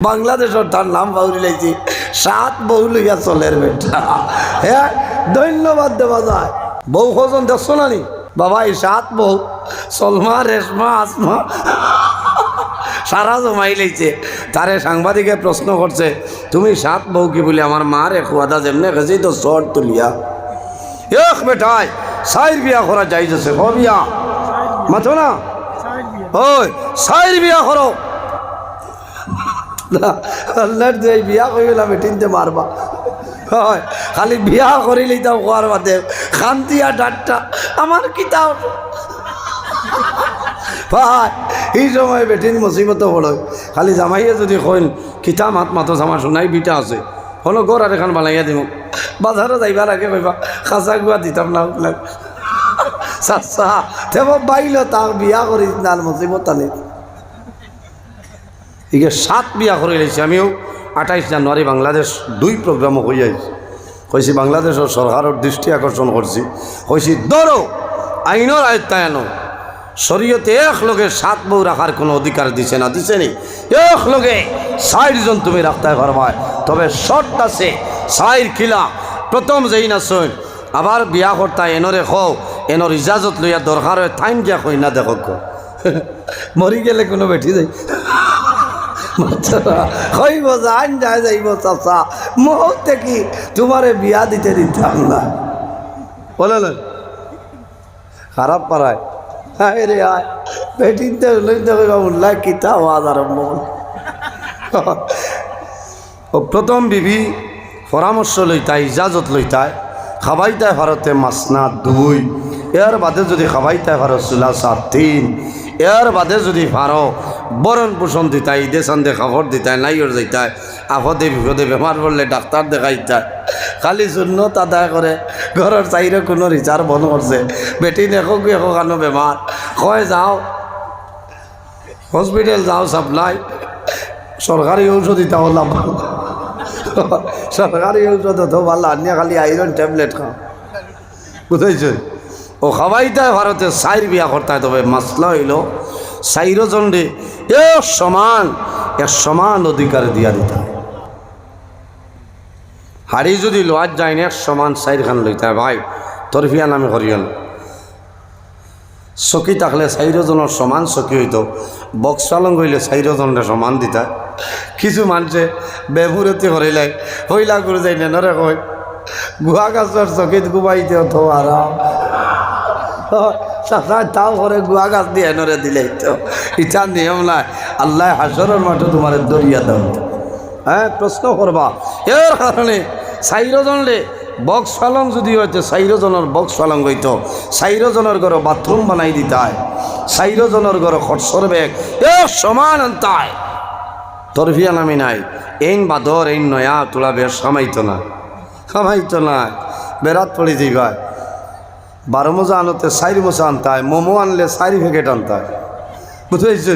বাংলাদেশের তার নাম বাউরি লাইছি 7 বউ লইয়া চলের বেটা। হ্যাঁ, ধন্যবাদ দেওয়া যায়। বউ কজন দেখছো না নি বাবা? এই 7 বউ সলমা, রেশমা, আসমা সারা জমাই লাইছে। তারে সাংবাদিকে প্রশ্ন করছে, তুমি 7 বউ কি বলি আমার মার এক ওয়াদা যেমনে গেছি তো শর্ট তুলিয়া এক বেটায় 4 বিয়া করা যাই যাচ্ছে। ও বিয়া মাথো না, ওই 4 বিয়া করো। আল্লাহর যে বিয়া করিলাম এটিনতে মারবা হয়, খালি বিয়া করিলেই তাও কোয়ার বাদে খান্তিয়া ডাটটা আমার কিতাব ভাই। এই সময় বেটিন মুসিবত পড়ে। খালি জামাইয়ে যদি কইন কিতা মাত মাতো জামা শোনাই বিটা আছে হলো গড় আর এখান বানাইয়া দিব। বাজারে যাইবার আগে কইবা খাঁচা গুয়া দিতাম না চাচা তেব বাইল তাক বিয়া করি নাল মুসিবত আনি। এগে 7 বিয়া করে লেছি। আমিও 28 জানুয়ারি বাংলাদেশ 2 প্রোগ্রামও হয়ে যাইছি। কইছি বাংলাদেশের সরকারের দৃষ্টি আকর্ষণ করছি, কইছি ধরো আইনের আয়ত্তায়ন শরীয়তে এক লোকে 7 বউ রাখার কোনো অধিকার দিছে না, দিছে নি? এক লোকে 4 জন তুমি রাখতে পারবা, তবে শর্ত আছে 4 খিলা। প্রথম যেই না শোন আবার বিয়া করতা এনরে খাও, এনর ইজাজত লইয়া দরকার হয় থাইন গিয়া কই না দেখো মরি গেলে কোনো বেঠি যাই হইব যান যায় যাইব চাচা মুহূর্তে কি তোমারে বিয়া দিতে দিতাম না বলেন খারাপ পারায়। হ্যাঁ রে আয় বেটিতে লইতে কইবা উল্লাহ কিতা আওয়াজ আরম্ভ। প্রথম বিবি পরামর্শ লইতায়, ইজাজত লইতায়, খাবাইতায় ভারতে মাসনা 2, এর বাদে যদি খাবাইতায় ভারত সুলাসা 3, এর বাদে যদি ভারো বরণ পোষণ দিতায়, ঈদে চান্দে খবর দিতায়, নাইর যাইতায়, আপদে বিপদে বেমার পড়লে ডাক্তার দেখাইতায়। খালি শূন্যত আদায় করে ঘরের চাইরে কোনো রিচার্জ বন্ধ করছে। বেটি একক আনো বেমার কয় যাও হসপিটাল যাও, সাপ্লাই সরকারি ঔষধ দিতে হলাম। সরকারি ঔষধ তো ভালো আনিয়া খালি আইরন ট্যাবলেট খাও, বুঝেছেন? ও খাবাইতায় ভারতে 4 বিয়া করতায়, তবে মাসলা হইল 4 জন রে এক সমান অধিকার দিয়া দিতে হয়। হাড়ি যদি লোয়ার যায় না এক সমান 4 খান লইতে হয়। ভাই তরফিয়া নামে করিয়াল চকি থাকলে 4 জনের সমান চকি হইতো, বক্স পালং হইলে 4 জনের সমান দিতা। কিছু মানুষে বেবুরতি করিলাই হইলা করে যাই নেনরে কই গুহা গাছের চকিত ঘুমাইতে তো আরাম তাও করে গুয়া গাছ দিয়ে এনরে দিলে তো ইচ্ছা নিয়ম নাই। আল্লাহ হাসরের মাঠে তোমার দরিয়া দাও। হ্যাঁ প্রশ্ন করবা এর কারণে 4 জন রে বক্স পালং যদি হইতো 4 জনের বক্স পালং হইতো, 4 জনের ঘরে বাথরুম বানাই দিতায়, 4 জনের ঘরে খরচর ব্যাগ এক সমান আনতায়। তরফিয়া নামি নাই এই বাদর এই নয়া তোলা বেশ সামাইতো না বেড়াত পড়ি দিবা। 12 মোজা আনতে 4 মোজা আনতায়, মোমো আনলে 4 প্যাকেট আনতায়, বুঝেছি?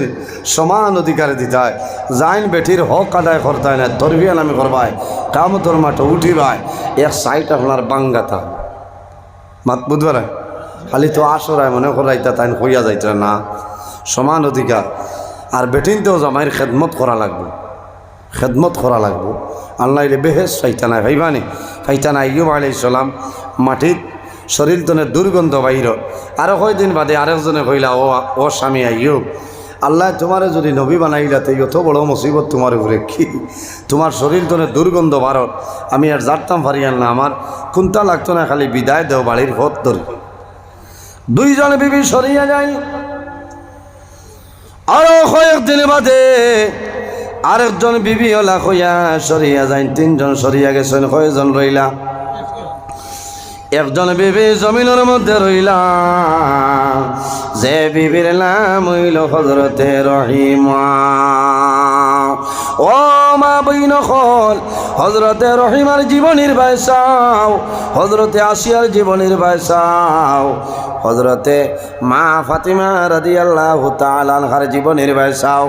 সমান অধিকারে দিতায়। যাইন বেটির হক আদায় করতায় না, তরবিয়া নামে করবায়, কামতর মাঠে উঠিবায়, এক সাইড আপনার বাঙ্গাতা মাত বুধবার খালি তো আসরায় মনে করাইতা তাই হইয়া যাইত না। সমান অধিকার। আর বেটিনতেও জামাইয়ের খেদমত করা লাগবো, আল্লাহ বেহেস ফাইতা নাই ভাইবানি ফাইতা নাই। আইয়ুব আলাইহিস সালাম মাটিত শরীর তনে দুর্গন্ধ বাহির। আরও কয়দিন বাদে আরেকজনে কইলা, ও স্বামী আইয়ুব, আল্লাহ তোমারে যদি নবী বানাইলা তো অত বড় মুসিবত তোমার উপরে কি? তোমার শরীর তনে দুর্গন্ধ ভারত, আমি আর জারতাম ফারিয়ান না, আমার কোনটা লাগতো না, খালি বিদায় দেও বাড়ির ভোট ধরে। 2 জন বিবি সরিয়া যায়। আরো কয়েকদিন বাদে আরেকজন বিবি হলা কইয়া সরিয়া যায়। 3 জন সরিয়া গেছেন, কয়জন রইলা? একজন বিবি জমিনের মধ্যে রইলা, যে বিবির নাম হইল হযরতে রহিমা। ও মা বইন হল হযরতে রহিমার জীবনের বাইসাও, হযরতে আসিয়ার জীবনের বাইসাও, হযরতে মা ফাতিমা রাদিয়াল্লাহু তাআলা আনহার জীবনের বয়সাও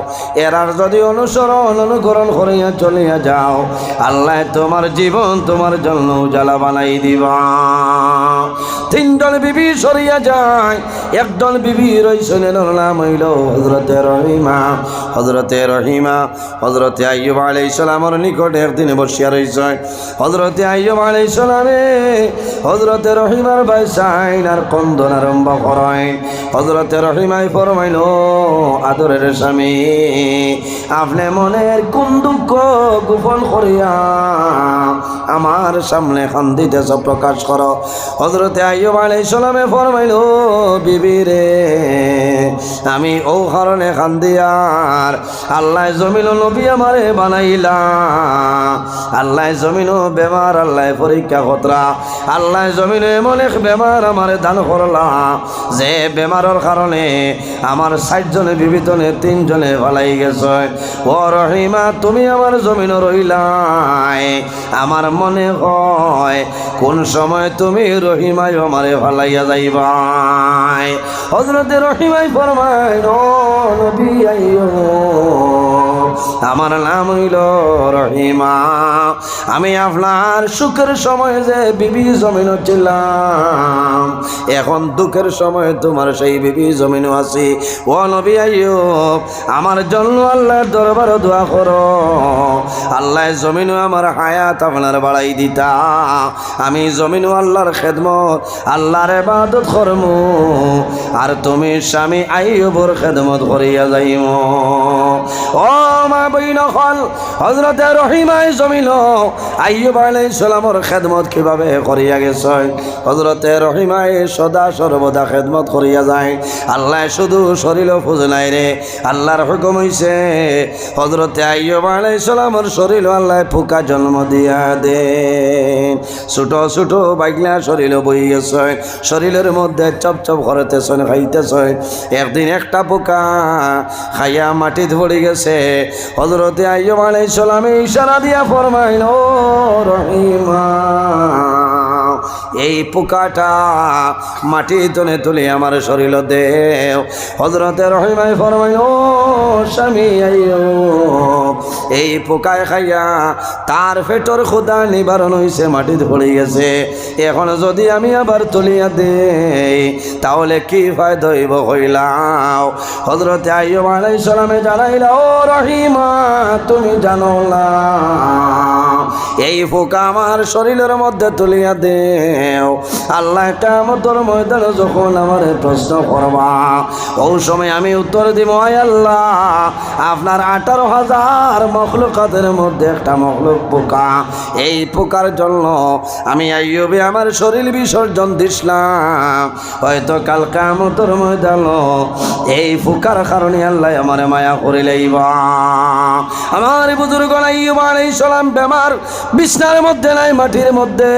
এরার যদি অনুকরণ করিয়া চলিয়া যাও আল্লাহ তোমার জীবন তোমার জন্য উজালা বানাই দিবা। তিনজন বিবি সরিয়া যায়, একজন বিবি রইছেন নাম হইল হযরতে রহিমা। হযরতে আইয়ুব আলাইহিস সালামের নিকটে একদিন বসিয়া রইছে। হযরতে আইয়ুব আলাইহিস সালামে হযরতে রহিমার বাইসাইন আর কন্দন আরম্ভ করেন। হযরতে রহিমাই ফরমাইল, আদরের স্বামী আপনি মনের কোন দুঃখ গোপন করিয়া আমার সামনে কান্দিতেছ প্রকাশ করো। হযরতে আইয়ুব আলাইহিস সালামে ফরমাইল, বিবি রে আমি ও কারণে কান্দিয়ার আল্লাহ জমিন নবী আমারে বানাইলা, আল্লাহ জমিন বেমার আল্লাহ পরীক্ষা কতরা, আল্লাহ জমিন এমন এক বেমার আমারে দান করলা যে বেমারের কারণে আমার 60 জনে বিবিতনে 3 জনে ভালাই গেছে। ও রহিমা তুমি আমার জমিন রইলাই, আমার মনে হয় কোন সময় তুমি রহিমাই আমারে ভালাইয়া যাইবাই। হযরতে রহিমাই ফরমায়, ও নবী আইয়ুব আমার নাম হইল রহিমা, আমি আপনার সুখের সময় যে বিবি জমিন ছিলাম এখন দুঃখের সময় তোমার সেই বিবি জমিন আছি। ও নবী আইয়ুব আমার জন্য আল্লাহর দরবারে দোয়া করো, আল্লাহ জমিন আমার হায়াত আপনার বাড়াই দিতা, আমি জমিন আল্লাহর খেদমত আল্লাহর ইবাদত করমু আর তুমি স্বামী আইয়ুবর খেদমত করিয়া যাইম। ও মা বইন হল হযরতে রহিমাই জমিন আইয়ুব আলাইহিস সালামের খেদমত কিভাবে করিয়া গেছে। হযরতে রহিমাই সদা সর্বদা খেদমত করিয়া যায়। আল্লাহ শুধু শরীর ফুজলাই রে, আল্লাহর হুকুম হইছে হযরতে আইয়ুব আলাইহিস সালামের শরীর আল্লাহ ফুকা জন্ম দিয়া দেন। ছোট ছোট বাইকলা শরীর বই গেছে, শরীরের মধ্যে চপচপ করতেছে খাইতেছে। একদিন একটা পোকা খাইয়া মাটি ধরে গেছে। হযরতে আইয়ুব আলাইহিস সালাম ইশারা দিয়া ফরমাইল, ও রহিমা এই পোকাটা মাটি তনে তুলে আমার শরীর দেও। হযরতে রহিমাই ফরমাইল, ও স্বামী আইয়ুব এই পোকায় খাইয়া তার পেটর ক্ষুধা নিবারণ হইছে, মাটি পড়ে গেছে, এখন যদি আমি আবার তুলিয়া দেই তাহলে কি ফায়দা হইব কইলাও। হযরতে আইয়ুব আলাইহিস সালামে জানাইলা, ও রহিমা তুমি জানো না এই পোকা আমার শরীরের মধ্যে তুলিয়া দেও, আল্লাহ কিয়ামতের ময়দানে যখন আমারে প্রশ্ন করবা ওই সময় আমি উত্তর দিব, আয় আল্লাহ আপনার 18,000 মখলুকাতের মধ্যে একটা মখলুক পোকা, এই পোকার জন্য আমি আইয়ুবে আমার শরীর বিসর্জন দিছিলাম, হয়তো কাল কিয়ামতের ময়দানে এই পোকার কারণে আল্লাহ আমারে মায়া করে লইবা। আমার বুজুর্গ আইয়ুব আলাইহিস সালাম বেমার, বিছনার মধ্যে নাই মাটির মধ্যে,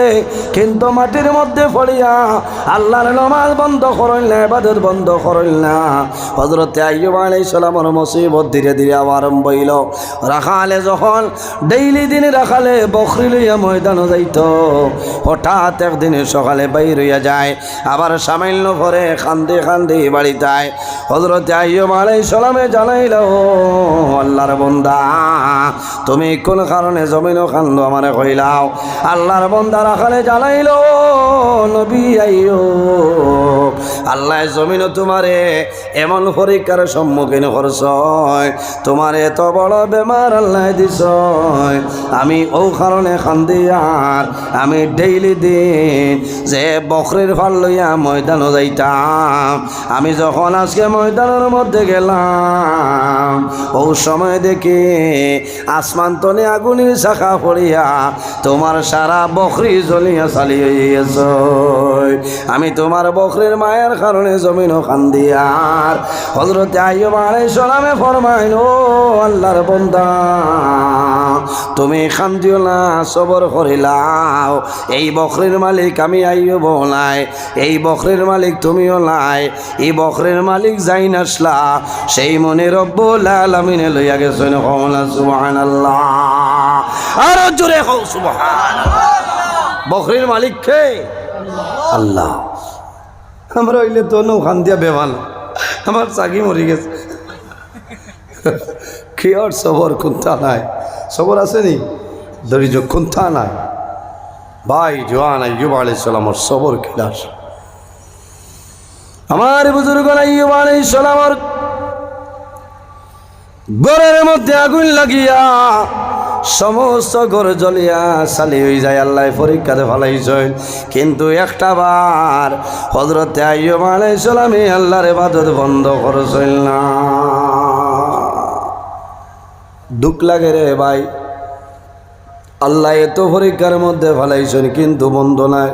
কিন্তু মাটির মধ্যে পড়িয়া আল্লাহর নামাজ বন্ধ করেন না, ইবাদত বন্ধ করেন না। হযরতে আইয়ুব আলাইহিস সালামের মুসিবত ধীরে ধীরে আরম্ভ হইল। রাখালে যখন ডেইলি দিনে রাখালে বকরি লইয়া ময়দানে যাইত, হঠাৎ একদিন সকালে বাইর হইয়া যায়, আবার সামান্য পরে কান্দে কান্দে বাড়িতে আয়। হযরতে আইয়ুব আলাইহিস সালামে জানাইল, ও আল্লাহর বান্দা তুমি কোন কারণে জমিন কান্দ আমারে কইলাও। আল্লাহর বান্দা রাখালে জানাইল, নবী আইয়ুব আল্লাহ জমিন তোমারে এমন পরীক্ষার সম্মুখীন করছ, তোমার এত বড় বেমার আল্লাহ দিছ, আমি ও কারণে কান্দি আর আমি ডেইলি দিন যে বকরির ফাল লইয়া ময়দানে যাইতাম, আমি যখন আজকে ময়দানের মধ্যে গেলাম ও সময় দেখি আসমান তনে আগুনের শাখা পড়িয়া তোমার সারা বকরি জ্বলিয়া চালি হয়ে গেছ, আমি তোমার বকরির মায়ের কারণে জমিন কান্দিয়ার। হযরতে আইয়ুব আলাইহিস সালামে ফরমাইল, ও আল্লাহর বান্দা তুমি কান্দিও না, সবর করিলাও, এই বকরির মালিক আমি আইয়ুব নাই, এই বকরির মালিক তুমিও নাই, এই বকরির মালিক যাই নাসলা সেই মনে রব্বুল আলামিনে লইয়া গেছেন। সুবহানাল্লাহ, আর জোরে হও সুবহানাল্লাহ। বকরির মালিক কে? আল্লাহ। আমরা হইলে তো নৌখান দিয়া বেমান, আমার চাকি মরি গেছে। কি আর সবর কুন্থা নাই, সবর আছে নি ধৈর্য কুন্থা নাই। ভাই জোয়ান আইয়ুব আলাইহিস সালামের সবর খিলাস। আমার বুজুর্গ আইয়ুব আলাইহিস সালামের ঘরের মধ্যে আগুন লাগিয়া সমস্ত ঘর জ্বলিয়া চালি হয়ে যায়। আল্লাহ পরীক্ষাতে ফেলাইছে, কিন্তু একটা বার হযরতে আইয়ুব আলাইহিস সালামে আল্লাহর ইবাদত বন্ধ করছেন না। দুঃখ লাগে রে ভাই, আল্লাহ এত পরীক্ষার মধ্যে ফেলাইছেন কিন্তু বন্ধ নাই।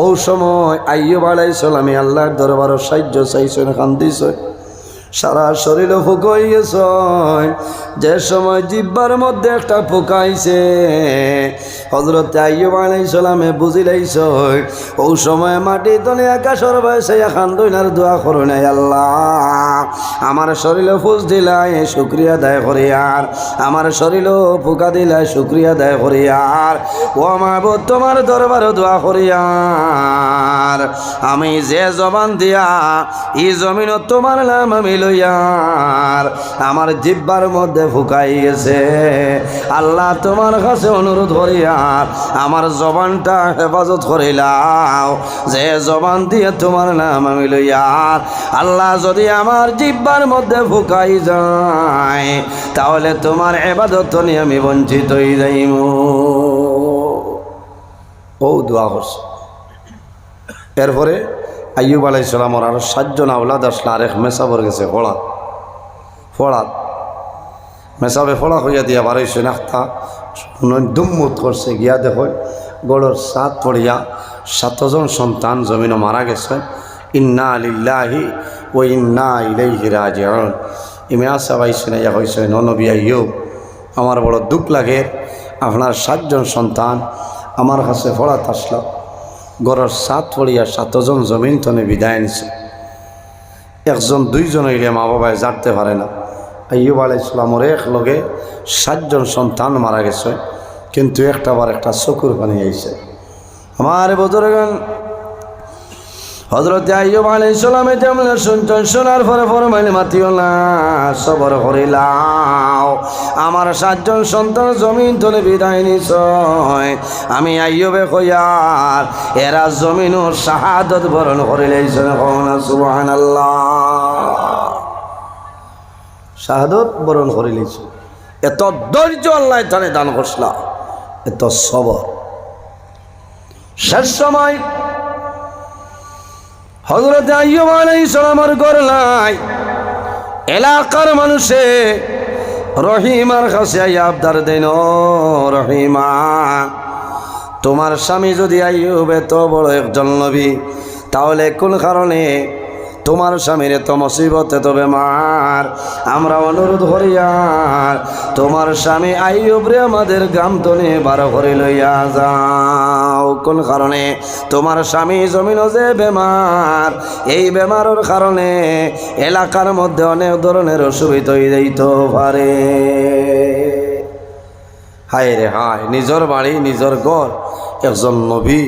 ও সময় আইয়ুব আলাইহিস সালামে আল্লাহর দরবারে সাহায্য চাইছেন, কান্দিছেন, সারা শরীর ফুক হয়ে গেছে। যে সময় জিব্বার মধ্যে একটা ফুকাইছে হযরতে আইয়ুব আলাইহিস সালামে বুঝিলাইছে, ও সময় মাটি তলে আকাশের বয়সে এখন দইনার দোয়া করো নাই, আল্লাহ আমার শরীরে ফুস দিলাই শুকরিয়া আদায় করি, আর আমার শরীরে ফুকা দিলাই শুকরিয়া আদায় করি, আর ও মাবুদ তোমার দরবারে দোয়া করি, আর আমি যে জবান দিয়া এই জমিন তোমার নাম আমি লইয়ার আমার জিব্বার মধ্যে ফুকাই গেছে, আল্লাহ তোমার কাছে অনুরোধ করি আর আমার জবানটা হেফাজত করিলাও, যে জবান দিয়ে তোমার নাম আমি লইয়ার। আল্লাহ যদি আমার জিব্বার মধ্যে ফুকাই যায় তাহলে তোমার ইবাদত নিয়ে আমি বঞ্চিত হয়ে যাইব। ও দোয়া করছে। এরপরে আইয়ুব আলাইহিস সালামের আরো 7 জন আওলাদ আসলে আরেক মেসাবর গেছে ফড়াত মেসাবে ফড়া হইয়া দিয়া বাড়াইছে নাখতা দুম্মুত করছে, গিয়া দেখো গড়ের সাত পড়িয়া 7 জন সন্তান জমিনে মারা গেছে। ইন্না লিল্লাহি ও ইন্না ইলাইহি রাজিউন। ইমাম সাহেব আইসেন, ইয়া হয়েছে নবী আইয়ুব, আমার বড় দুঃখ লাগে, আপনার 7 জন সন্তান আমার কাছে ফড়াত আসলো, গড়ের সাত পড়িয়া 7 জন জমিন তনে বিদায় নিছে। 1 জন 2 জন হইলে মা বাবায় জানতে পারে না। আইয়ুব আলাইহিস সালামের এক লগে 7 জন সন্তান মারা গেছে, কিন্তু একটা চকুর পানি আইছে। আমার বুজুর্গান হযরতে আইয়ুব আলাইহিস সালামে যেমন শুনছেন, শোনার পরে ফরমাইলে মাতিও না, সবর করিলাও, আমার 7 জন সন্তান জমিন তলে বিদায় নিছ, আমি আইয়ুবে কইয়ার এরা জমিনও শাহাদত বরণ করিলেছেন। সুবহানাল্লাহ, শাহাদত বরণ করিলেছে। এত ধৈর্য আল্লাহ তারে দান করছিলা, এত সবর। শেষ সময় হযরতে আইয়ুব আলাইহিস সালামের গড়লাই এলাকার মানুষে রহিমার কাছে আবদার দেন, রহিমা তোমার স্বামী যদি আইয়ুব এত বড় একজন নবী, তাহলে কোন কারণে তোমার স্বামীর এত মুসিবত এত বেমার? আমরা অনুরোধ করি আর তোমার স্বামী আইয়ুব রে আমাদের গ্রাম তনে বার করে লইয়া যাও। কোন কারণে? তোমার স্বামী জমিন যে বেমার, এই বেমারের কারণে এলাকার মধ্যে অনেক ধরনের অসুবিধা হয়ে যাইতে পারে। হায় রে হায়, নিজের বাড়ি নিজের ঘর, একজন নবী,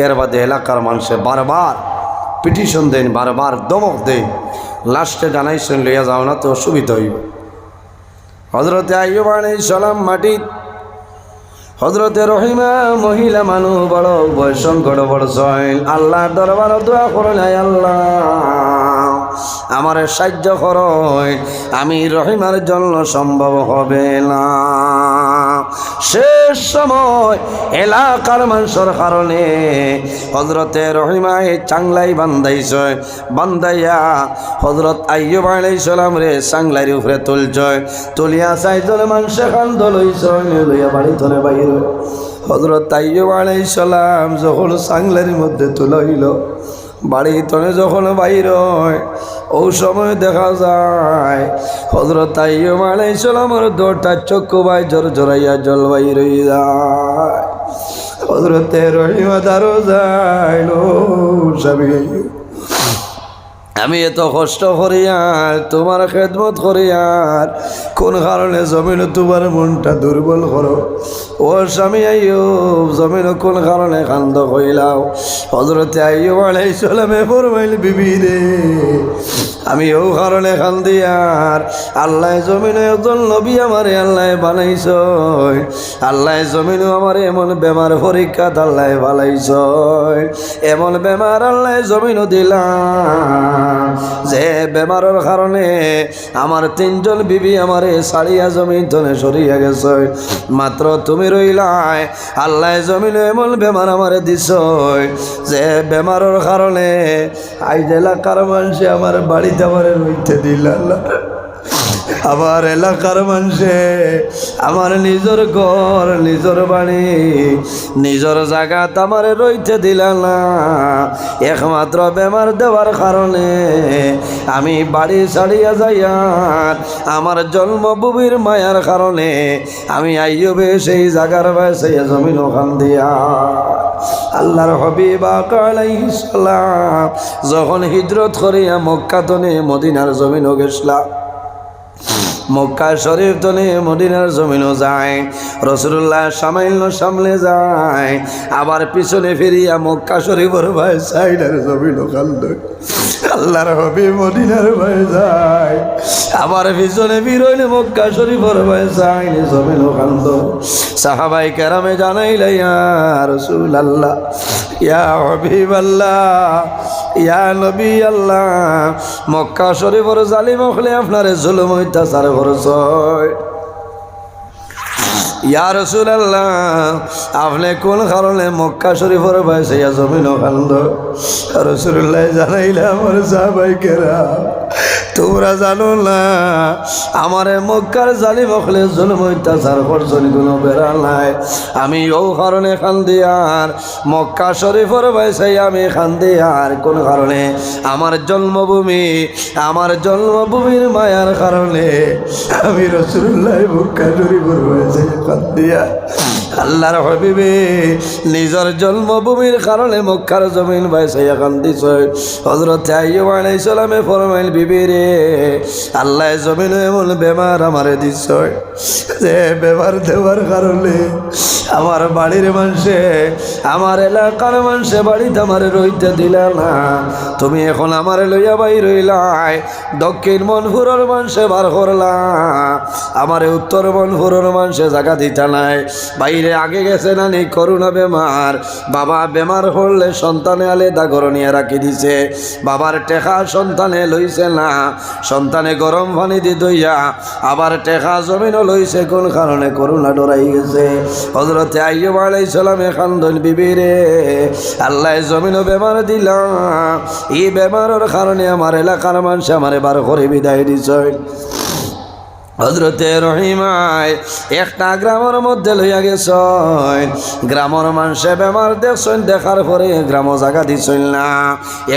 এর বাদে এলাকার মানুষে বারবার পিটিশন দেন, বারবার দমক দেন, লাস্টে জানাইছেন লইয়া যাও না তো অসুবিধা হইব। হযরতে আইয়ুব আলাইহিস সালাম মাটি, হযরতে রহিমা মহিলা মানুষ বড় বয়সঙ্কট পড়ছেন, আল্লাহর দরবারে দোয়া করেন, আল্লাহ আমার সাহায্য করুন, আমি রহিমার জন্য সম্ভব হবে না। শেষ সময় এলাকার মানুষের কারণে হযরতে রহিমায় চাংলাই বান্ধাইছে, বান্ধাইয়া হযরত আইয়ুব আলাইহিস সালাম রে চাংলাইর উপরে তুলছে, তুলিয়া 4 জন মানুষ কান্দ লইছে, লইয়া বাড়ি ধরে বাইর। হযরত আইয়ুব আলাইহিস সালাম যখন চাংলাইর মধ্যে তুলাইল, বাড়ি তনে যখন বাইর হয়, ও সময় দেখা যায় হযরত আইয়ুব আলাইহিস সালামের 2টা চক্ষু বাই জোর জোরাইয়া জল বাইর হয়ে যায়। হযরতে রহিমা দারো যায়, স্বামী আইয়ুব আমি এত কষ্ট করি আর তোমার খেদমত করি আর কোন কারণে জমিনে তোমার মনটা দুর্বল করো? ও স্বামী আইয়ুব জমিন কোন কারণে কান্দ কইলাও? হযরতে আইয়ুব আলাইহিস সালামে ফরমাইল, বিবি রে আমি ও কারণে কান্দি, আর আল্লাহ জমিনে একজন নবী আমারে আল্লাহ বানাইছ, আল্লাহ জমিনও আমার এমন বেমার পরীক্ষা আল্লাহ বানাইছ, এমন বেমার আল্লাহ জমিনও দিলাম যে বেমারের কারণে আমার 3 জন বিবি আমারে সারিয়া জমিন তনে সরিয়া গেছে, মাত্র তুমি রইলাই। আল্লাহ জমিনে এমন বেমার আমারে দিছ যে বেমারের কারণে আইজ এলাকার মানুষে আমার বাড়িতে আমারে রইতে দিল, আমার এলাকার মানুষে আমার নিজের ঘর নিজের বাড়ি নিজের জায়গাত আমারে রইতে দিল না। একমাত্র বেমার দেওয়ার কারণে আমি বাড়ি ছাড়িয়া যাইয়া আমার জন্মভূমির মায়ার কারণে আমি আইয়ুবে সেই জায়গার বাসে জমিন ওখান দিয়া আল্লাহর হাবিব আলাইহিস সালাম যখন হিজরত করিয়া মক্কা তনে মদিনার জমিনও গেছলা, মক্কা শরীফ তনে মদিনার জমিনও যায়, রাসূলুল্লাহ সামাইল সামলে যায়, আবার পিছনে ফিরিয়া মক্কা শরীফের ভাই সাইডের জমিনও কান্দ। আল্লাহর হাবিব মদিনার ভাই যায়, আবার পিছনে ফিরইলে মক্কা শরীফের ভাই সাইডে জমিনও কান্দ। সাহাবায়ে কেরামে জানাইলা, ইয়া রাসূলুল্লাহ, ইয়া হাবিবাল্লাহ, ইয়া নবী আল্লাহ, মক্কা শরীফের জালিম হলে আপনারে জুলুম অত্যাচার করছে। ইয়া রাসূলুল্লাহ, আপনি কোন কারণে মক্কা শরীফের বাইসে জমিন কান্দ? রাসূলুল্লাহ জানাইলা, আমার সাহাবায়ে কেরাম তোমরা জানো না আমারে মক্কার জালিম হলে জুলুম অত্যাচার করছেন, কোনো বেড়া নাই, আমি ও কারণে কান্দি, আর মক্কা শরীফের বাইসে আমি কান্দি, আর কোন কারণে? আমার জন্মভূমি, আমার জন্মভূমির মায়ার কারণে আমি রাসূলুল্লাহ মক্কা শরীফের বাইসে কান্দিয়া। আল্লাহর হাবিবে নিজের জন্মভূমির কারণে মক্কার জমিন বাইসাইয়া কান্দিছে। হযরত আইয়ুব আলাইহিস সালামে ফরমাইল, বিবি রে আল্লাহ জমিনে এমন বেমার আমারে দিছ যে বেমার দেওয়ার কারণে আমার বাড়ির মানুষে আমার এলাকার মানুষে বাড়িতে আমারে রইতে দিলা না। তুমি এখন আমারে লইয়া বাই রইলাই, দক্ষিণ মনপুরের মানুষে বার করলা, আমারে উত্তর মনপুরের মানুষে জায়গা দিতা নাই। বাইরে আগে গেছে নানি করোনা বেমার, বাবা বেমার হলে সন্তানে আলাদা ঘরে নিয়ে রাখি দিছে, বাবার টেকা সন্তানে লইছে না, সন্তানে গরম পানি দি দইয়া আবার টেকা জমিনও লইছে, কোন কারণে? করোনা ডরাই গেছে। হযরতে আইয়ুব আলাইহিস সালামে কান্দন, বিবি রে আল্লাহ জমিনও বেমার দিলা, এই বেমারের কারণে আমার এলাকার মানুষ আমারে বার করে বিদায় দিছে। হযরতে রহিমায় একটা গ্রামের মধ্যে লইয়া গেছেন, গ্রামের মানুষে বেমার দেখছেন, দেখার পরে গ্রাম জায়গা দিছেন না।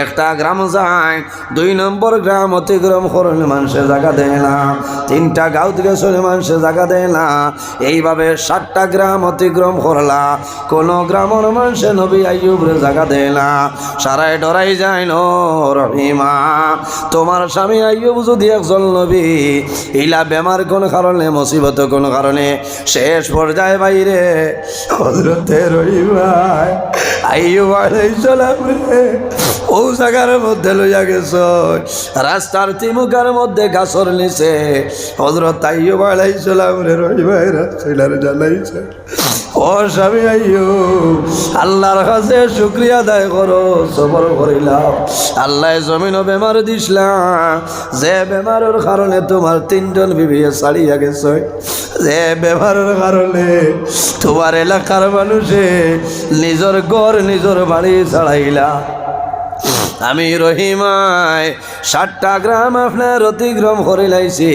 একটা গ্রাম যায়, 2 নম্বর গ্রাম অতিক্রম করেন, মানুষে জায়গা দেয় না। 3টা গাঁও গেছেন, মানুষে জায়গা দেয় না। এইভাবে 7টা গ্রাম অতিক্রম করলা, কোনো গ্রামের মানুষে নবী আইয়ুবরে জায়গা দেয় না। সারাই ডরাই যায়, ন রহিমা তোমার স্বামী আইয়ুব যদি একজন নবী, ইলা বেমার কোন কারণে, মুসিবত কোন কারণে, শেষ পর্যায়ে বাইরে হযরতে রহিমা আইয়ুব আলাইহিস সালাম রে ও জায়গার মধ্যে লইয়া গেছ, রাস্তার তিমুকার মধ্যে গাছর নিচে হযরত আইয়ুব আলাইহিস সালাম রে রহিমা রাসূলের জানাইছে, ও স্বামী আইয়ুব আল্লাহর কাছে শুকরিয়া আদায় করো, সবর করিলাম, আল্লাহ জমিনও বেমার দিসলা, যে বেমারের কারণে তোমার 3 জন বিবি ছাড়িয়া গেছে, যে বেমারের কারণে তোমার এলাকার মানুষে নিজের ঘর নিজের বাড়ি ছাড়াইলা। আমি রহিমায় 7টা গ্রাম আপনার অতিক্রম করে লাইছি,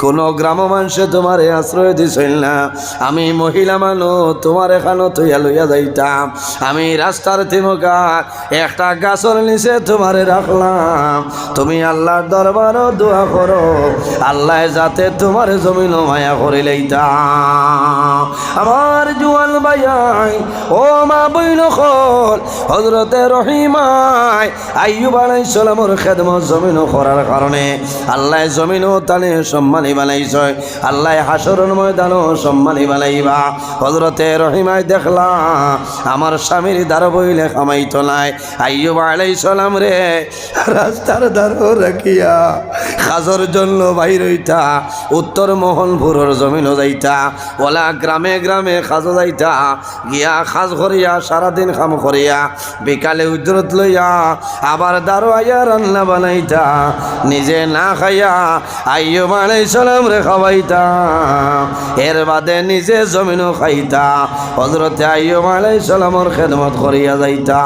কোনো গ্রাম মানুষে তোমার আশ্রয় দিছিল না। আমি মহিলা মানুষ, তোমার এখানো থইয়া লইয়া যাইতাম, আমি রাস্তার তিমুকা একটা গাছের নিচে তোমারে রাখলাম। তুমি আল্লাহর দরবারও দোয়া করো, আল্লাহ যাতে তোমার জমিন মায়া করে লইতাম। আমার জুয়াল ভাইয়াই ও মা বইন খল হযরতে রহিমায় আইয়ুব আলাইহিস সালামের খেদমত জমিন করার কারণে আল্লাহ জমিনও তানে সম্মানী বানাইছে, আল্লাহ হাসরের ময়দানও সম্মানী বানাইবা। হযরতে রহিমায় দেখলা আমার স্বামীর দ্বার বইলে খামাইতো নাই, আইয়ুব আলাইহিস সালাম রে রাস্তার দ্বারও রাখিয়া খাজর জন্য বাইর হইতা, উত্তর মোহনপুরের জমিনও যাইতা, ওলা গ্রামে গ্রামে খাজো যাইতা, গিয়া খাজ করিয়া সারাদিন খাম করিয়া বিকালে উজরত লইয়া আবার দ্বারো আইয়া রান্না বানাইতা, নিজে না খাইয়া আইয়ুব আলাইহিস সালাম রে খাওয়াইতা, এর বাদে নিজে জমিনও খাইতা, হযরতে আইয়ুব আলাইহিস সালামের খেদমত করিয়া যাইতা।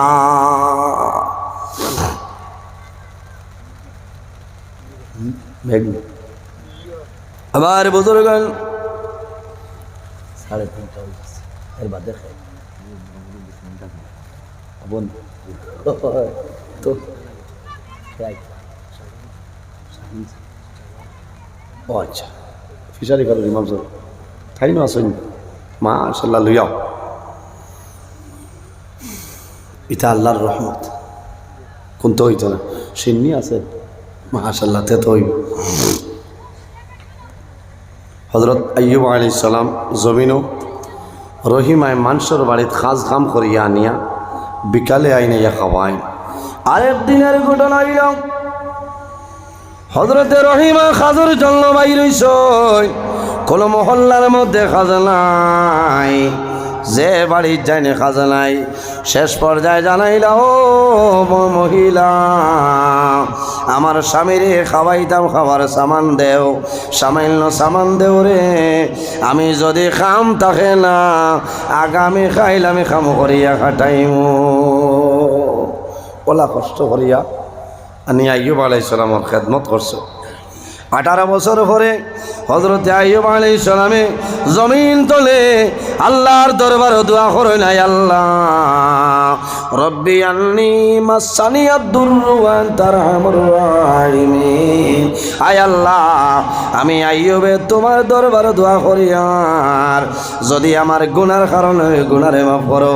আবার বুজুর্গান সাড়ে 3টা এর বাদে খাই তো ও আচ্ছা ফিশারি কারণ ইমাম সাহেব তাই না আসেন মাশাআল্লাহ লইয়াও, এটা আল্লাহর রহমত। কোন তো হইতো না সিন্নি আছে মাশাআল্লাহ, তে তো হযরত আইয়ুব আলাইহিস সালাম জমিনও রহিমায় মানুষের বাড়িতে খাজ কাম করিয়া আনিয়া বিকালে আইনাইয়া খাওয়াই। আরেক দিনের ঘটনা হইল হযরতে রহিমা খাজর জন্য বাইর হইছ, কোন মহল্লার মধ্যে খাজা নাই, যে বাড়ির যায়নি খাজা নাই, শেষ পর্যায়ে জানাইলা ও মহিলা আমার স্বামীরে খাওয়াইতাম খাবার সামান দেও, সামান্য সামান দেও রে, আমি যদি খাম থাকে না আগামী খাইলামি খাম করিয়া খাটাইমু। ওলা কষ্ট করিয়া আনি আইয়ুব আলাইহিস সালামের খেদমত করছে। 18 বছর পরে হযরতে আইয়ুব আলাইহিস সালামে জমিন তলে আল্লাহর দরবারে দোয়া করে নাই, আল্লাহ রব্বি আন্নী মাসানিয়াদ দুররু ওয়া আনতা আরহামুর রাহিমিন। আয় আল্লাহ আমি আইয়ুবে তোমার দরবারে দোয়া করি, আর যদি আমার গুনার কারণে গুনারে মাফ করো,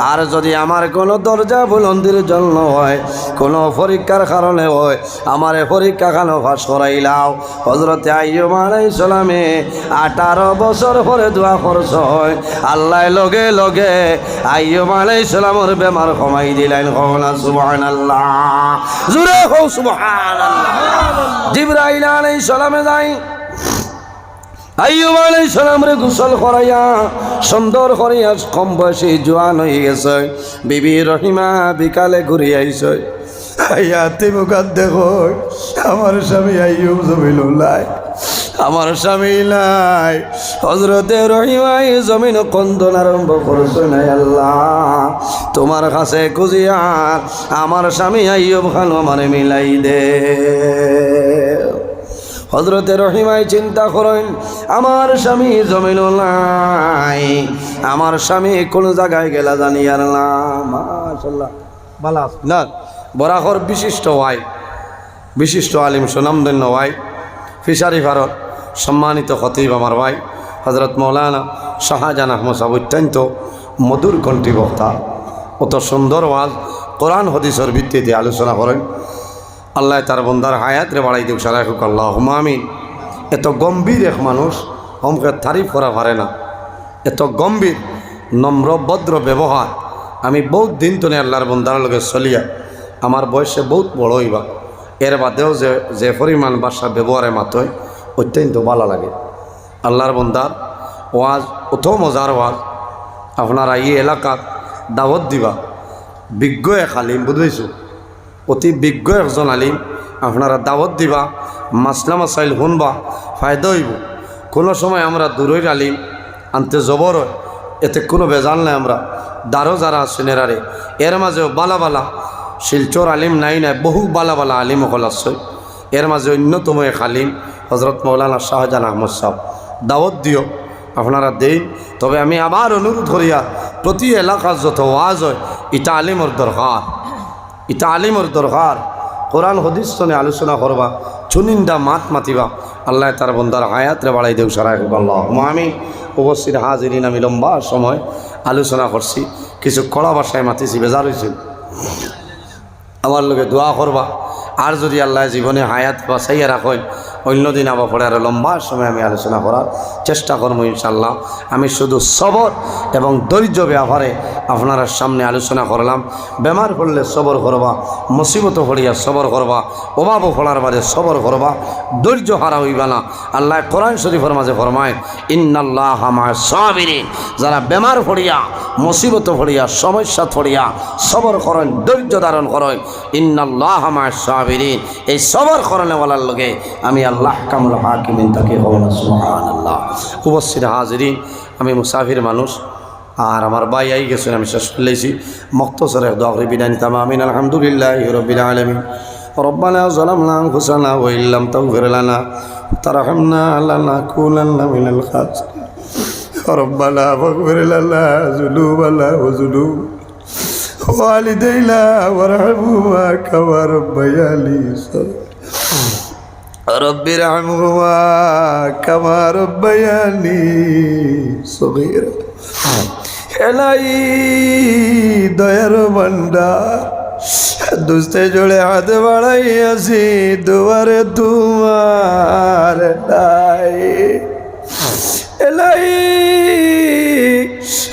আর যদি আমার কোনো দরজা বুলন্দির জন্য হয়, কোনো পরীক্ষার কারণে হয়, আমারে পরীক্ষা খানো পাস করাইলাও। হযরতে আইয়ুব আলাইহিস সালামে 18 বছর পরে দোয়া করছ, আল্লাহ লগে লগে আইয়ুব আলাইহিস সালামের বেমার কমাই দিলেন। কওনা সুবহানাল্লাহ, জোরে কও সুবহানাল্লাহ। জিবরাইল আলাইহিস সালামে যাই আইয়ুব আলাইহিস সালাম রে গোসল করাইয়া সুন্দর করিয়া কম বয়সে জোয়ান হয়ে গেছে। বিবি রহিমা বিকালে ঘুরে আইছে, আইয়া তিমুকাত দেখো আমার স্বামী আইয়ুব জমিল নাই, আমার স্বামী নাই। হযরতে রহিমাই জমিন কন্দন আরম্ভ করছে, নাই আল্লাহ তোমার কাছে খুঁজিয়া আমার স্বামী আইয়ুব খান আমারে মিলাই দে। হযরতে রহিমাই চিন্তা করেন আমার স্বামী জমিন নাই, আমার স্বামী কোন জায়গায় গেলা জানি আর না। মাশাআল্লাহ ভালো না, বরাহর বিশিষ্ট ওয়াই, বিশিষ্ট আলিম সুনামধন্য ওয়াই, ফিশারি ভারত সম্মানিত খতিব আমার ভাই হযরত মৌলানা শাহজাহান আহমদ সাহেব অত্যন্ত মধুর কণ্ঠী বক্তা, অত সুন্দর ওয়াজ কোরআন হাদিসের ভিত্তিতে আলোচনা করেন। আল্লাহ তার বন্দার হায়াতরে বাড়াই দিক সারা হোক আল্লাহুম্মা আমিন। এত গম্ভীর এক মানুষ হমকে তারিফ করা পারে না, এত গম্ভীর নম্র ভদ্র ব্যবহার। আমি বহুত দিন তো আল্লাহর বন্দার লগে চলিয়া আমার বয়সে বহুত বড় হইবা, এর বাদেও যে পরিমাণ ভাষা ব্যবহারে মাতয় অত্যন্ত ভালো লাগে। আল্লাহর বন্দার ওয়াজ অত মজার ওয়াজ, আপনারা এই এলাকাত দাওয়াত দিবা, বিজ্ঞ এক আলিম বুঝাইছো, অতি বিজ্ঞ একজন আলিম আপনারা দাওয়াত দিবা, মাসলা মাসাইল শুনবা, ফায়দা হইব। কোনো সময় আমরা দূরের আলিম আনতে জবর হয়, এতে কোনো বেজাল নাই। আমরা দারো যারা সিনেরারে এর মাঝেও বালা বালা শিলচর আলিম নাই নাই, বহু বালা বালা আলিম হল আছে। এর মাঝে অন্যতম এক আলিম হযরত মৌলানা শাহজাহান আহমদ সাহেব, দাওয়াত দিও আপনারা দেন। তবে আমি আবার অনুরোধ করিয়া প্রতি এলাকার যত ওয়াজ হয় এটা আলিমর দরকার, এটা আলিমর দরকার। কোরআন হাদিস তনে আলোচনা করবা, চুনিন্দা মাত মাতিবা। আল্লাহ তার বন্দার হায়াতরে বাড়াই দেউ সারা আল্লাহুম্মা আমিন। উপস্থিত হাজিরিন, আমি লম্বা সময় আলোচনা করছি, কিছু কড়া ভাষায় মাতিছি, বেজার হয়েছিল। আমার লোকে দোয়া করবা, আর যদি আল্লাহ জীবনে হায়াত বাঁচাইয়া রাখেন অন্যদিন আবার পরে আরও লম্বা সময় আমি আলোচনা করার চেষ্টা করবো ইনশাল্লাহ। আমি শুধু সবর এবং ধৈর্য ব্যাপারে আপনার সামনে আলোচনা করলাম। বেমার পড়লে সবর করবা, মুসিবত পড়িয়া সবর করবা, অভাব পড়ার বাদে সবর করবা, ধৈর্য হারা হইবা না। আল্লাহ কোরআন শরীফের মাঝে ফরমায় ইন্নাল্লাহ মা'আস সাবিরিন, যারা বেমার পড়িয়া মুসিবত পড়িয়া সমস্যা পড়িয়া সবর করেন, ধৈর্য ধারণ করেন, ইন্নাল্লাহ মা'আস সাবিরিন, এই সবর করনেওয়ালার লগে আমি আল্লাহ কামুল হাকিমিন তাকে হন। সুবহানাল্লাহ। উপস্থিত হাজিরিন, আমি মুসাফির মানুষ, আর আমার ভাই আই গেছেন, আমি শেষ করলেছি মক্তসরে দোয়া করে বিদায় নিতাম। আমিন। আলহামদুলিল্লাহি রাব্বিল আলামিন। রব্বানা যালামনা আনফুসানা ওয়া ইল্লাম তাগফির লানা তারহামনা লানাকুনান্না মিনাল খাসিরিন। রব্বানা ফাগফির লানা যুনুবানা ওয়া যুনুব ওয়ালিদাইনা ওয়ারহামহুমা কামা রাব্বায়ানি সগীরা। রব্বি রহমহুমা কামা রব্বায়ানি সগীরা। এলাই দয়ার ভান্ডার, দুস্তে জোড়ে হাত বাড়াই আছি দুয়ারে তোমার নাই। এলাই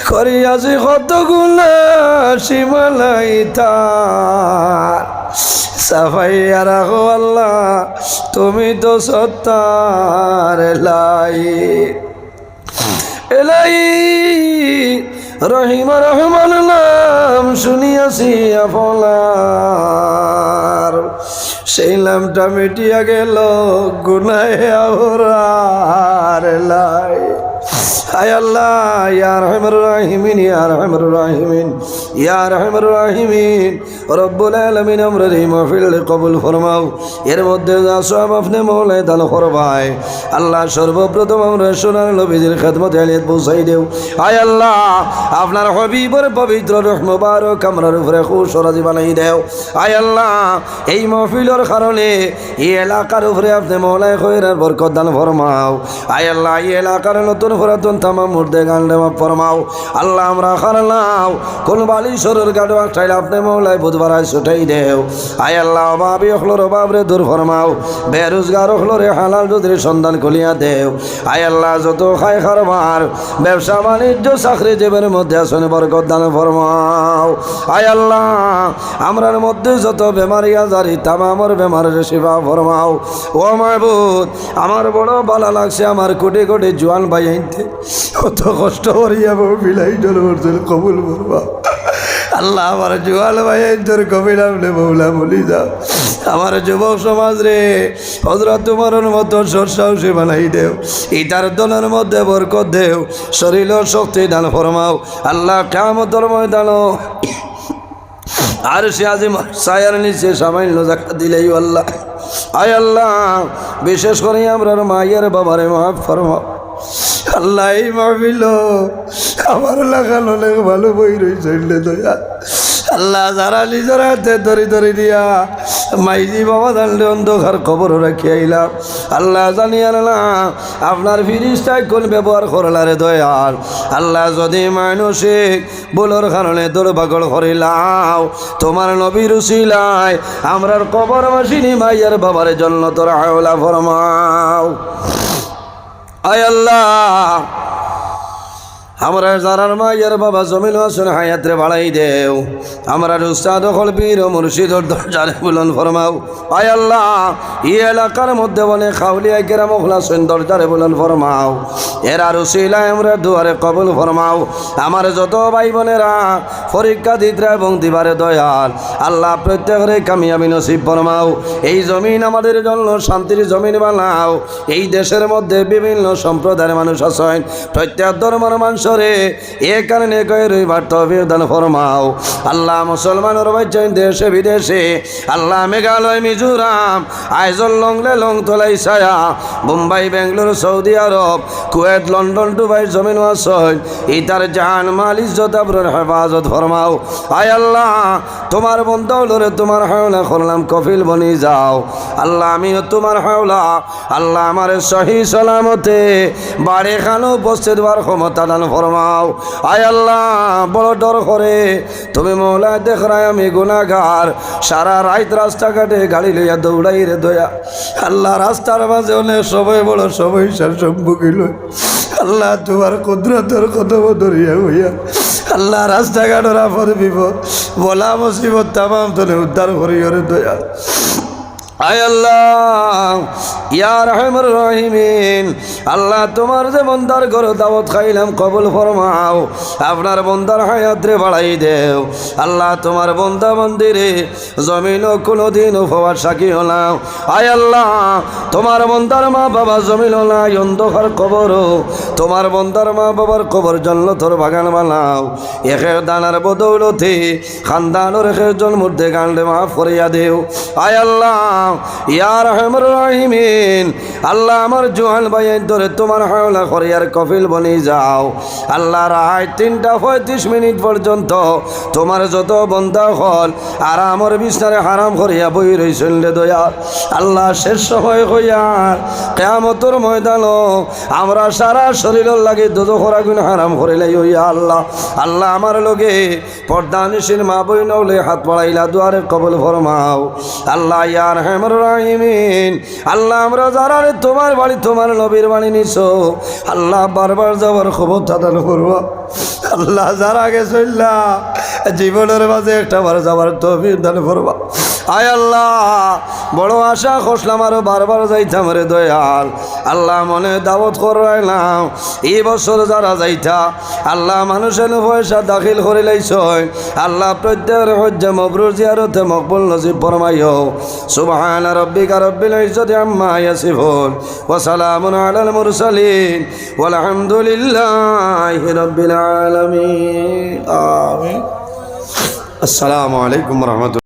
করি আছি কত গুণা সীমালাই তার, সাফাইয়া রাখো আল্লাহ তুমি তো সত্তার। এলাই এলাই রহিম রহমান নাম শুনিয়াছি আপনার, সেই নামটা মিটিয়া গেল গুনাহে আহরার। এলাই আয় আল্লাহ ইয়া রহমানুর রাহিমিন, ইয়া রহমানুর রাহিমিন, ইয়া রহমানুর রাহিমিন, রব্বুল আলামিন আমরা এই মাহফিল কবুল ফরমাও। এর মধ্যে যা সওয়াব আপনি মওলা দান ফরমায় আল্লাহ। সর্বপ্রথম আমরা সোনার নবীর খেদমতে আলিয়াত পৌঁছাই দেও। আয় আল্লাহ আপনার হাবিবের পবিত্র রূহ মুবারক আমরার উপরে খুশরাজি বানাই দেও। আয় আল্লাহ এই মাহফিলের কারণে এই এলাকার উপরে আপনি মওলা খৈরের বরকত দান ফরমাও। আয় আল্লাহ এই এলাকার নতুন পুরাতন তামাম মুর্দে গান্ডে মাফ ফরমাও। আল্লাহ আমরা খারালাও কোন বালি সরুর গাড়ো চাইলে আপনি মৌলায় বুধবারায় ছুটাই দেও। আয় আল্লাহ অভাবী হলোর অভাবরে দূর ফরমাও, বেরোজগার হলোরে হালাল রুদ্রের সন্ধান খুলিয়া দেও। আয় আল্লাহ যত খায় খারবার ব্যবসা বাণিজ্য চাকরি জীবের মধ্যে আসনে বরকত দান ফরমাও। আয় আল্লাহ আমরার মধ্যে যত বেমারি আজারি তামামর বেমারের সেবা ফরমাও। ও মাহবুব আমার বড় ভালো লাগছে আমার কোটি কোটি জোয়ান ভাই আইনতে কত কষ্ট করিয়া বিলাই ডর কবুল করবা। আল্লাহ আমার জোয়াল ভাই তোর কবির আপনি মৌলা বলি যাও। আমার যুবক সমাজ রে হযরত তোমার মতো সরসাহসী বানাই দেও, ইটার দলের মধ্যে বরকত দেও, শরীর শক্তি দান ফরমাও। আল্লাহ কিয়ামতের ময়দানে আর সে আজিম ছায়ার নিচে সামান্য জায়গা দিলেই আল্লাহ। আয় আল্লাহ বিশেষ করে আমরা মায়ের বাবারে মাফ ফরমাও। আল্লাহ এই মাহফিল আমার লাগানো অনেক ভালো বই রয়েছে দয়া। আল্লাহ যারা নিজের হাতে ধরি ধরি দিয়া মাইজি বাবা জানলে অন্ধকার খবর রাখি আইলাম। আল্লাহ জানি আল্লাহ আপনার ফিরিস্তায় কোন ব্যবহার করলারে দয়াল। আল্লাহ যদি মানসিক বলোর কারণে দুর্ভাগল করিলাও তোমার নবীর উসিলায় আমরার কবর মাসিনী মাইয়ার বাবার জন্য তোর হাওলা ফরমাও। আয় আল্লাহ আমরা যারার মায়ের বাবা জমিল আসন হায়াতরে বাড়াই দেও। আমরা উস্তাদ কলবীর ও মুর্শিদর দরজারে বুলন ফরমাও। আয় আল্লাহ এই এলাকার মধ্যে বলে খাউলিয়া কেরাম খোলাসেন দরজারে বুলন ফরমাও। এরা রুসিলায় আমরা দুয়ারে কবুল ফরমাও। আমার যত ভাই বোনেরা পরীক্ষা দিতরা এবং দিবারে দয়াল আল্লাহ প্রত্যেকের কামিয়াবি নসিব ফরমাও। এই জমিন আমাদের জন্য শান্তির জমিন বানাও। এই দেশের মধ্যে বিভিন্ন সম্প্রদায়ের মানুষ আছেন, প্রত্যেক ধর্মের মানুষ বছরে এ কারণে কয়ে রইবার তৌফিক দান ফরমাও আল্লাহ মুসলমানের বাচ্চাই দেশে বিদেশে আল্লাহ মেঘালয় মিজোরাম আইজল লংলে লং তোলাই ছায়া Mumbai Bangalore Saudi Arab Kuwait London Dubai জমিন ওয়াসল ইতার জান মাল ইজ্জত আবরুর হেফাজত ফরমাও আয় আল্লাহ তোমার বন্ধুরে তোমার হাওলা করলাম কফিল বনি যাও আল্লাহ আমিও তোমার হাওলা আল্লাহ আমার সহি সালামতে বাড়ি খানো উপস্থিত হওয়ার ক্ষমতা দান ফরমাও আয় আল্লাহ বড় ডর করে তুমি মৌলা দেখরাই আমি গুনাহগার সারা রাত রাস্তাঘাটে গাড়ি লইয়া দৌড়াই রে দয়া আল্লাহ রাস্তার মাঝে অনেক সবাই বড় সমস্যার সম্মুখীন আল্লাহ তোমার কুদরতের কদম ধরিয়া হইয়া আল্লাহ রাস্তাঘাটের আপদ বিপদ বলা মুসিবত তামাম তোলে উদ্ধার করিও রে দয়া আয় আল্লাহ ইয়া রহমান রহিমিন আল্লাহ তোমার যে বন্দার ঘর দাওয়াত খাইলাম কবুল ফরমাও আপনার বন্দার হায়াত রে বাড়াই দেও আল্লাহ তোমার বন্দা মন্দিরে জমিনও কোনোদিন উপবাস সাকি হলাম আয় আল্লাহ তোমার বন্দার মা বাবা জমিন নাই অন্ধকার কবরও তোমার বন্দার মা বাবার কবর জান্নাতের বাগান বানাও একের দানার বদৌলতে খানদানোর একের জন্মুর্দে গান্ডে মাফ করিয়া দেও আয় আল্লাহ ইয়া রহমান রহিমিন আল্লাহ আমার জোহান ভাইয়ের ধরে তোমার হাওলা করিয়ার কফিল বনি যাও আল্লাহ রাত 3:35 পর্যন্ত তোমার যত বন্ধা হল আর আমার বিছনারে হারাম করিয়া বই রইছেন রে দয়া আল্লাহ শেষ সময় হইয়ার কিয়ামতের ময়দানও আমরা সারা শরীরের লাগে দোজখের আগুন হারাম করিলাই হইয়া আল্লাহ আল্লাহ আমার লগে পর্দানিসীন মা বই নলে হাত বাড়াইলা দুয়ারে কবুল ফরমাও আল্লাহ ইয়া রহমান রহিমিন আল্লাহ আমরা যারা তোমার বাড়ি তোমার নবীর বাড়ি নিছো আল্লাহ বারবার যাওয়ার ক্ষমতা দান করবা আল্লাহ যারা গেছল্লা জীবনের মাঝে একটা বার যাওয়ার তৌফিক দান করবা আয় আল্লাহ বড় আশা খসলাম আরো বারবার যাইতাম রে দয়াল আল্লাহ মনে দাওয়াত করাইলাম এই বছর যারা যাইতা আল্লাহ মানুষের পয়সা দাখিল করে লাইছ আল্লাহ প্রত্যেকের হজ্জে মবরুর জিয়ারতে মকবুল নসিব ফরমাইও সুবহান রাব্বিকা রব্বিল ইজ্জতি আম্মা ইয়াসিফুন ওয়া সালামুন আলাল মুরসালিন ওয়াল হামদুলিল্লাহি রাব্বিল আলামিন আমিন আসসালামু আলাইকুম ওয়া রাহমাতুল্লাহ।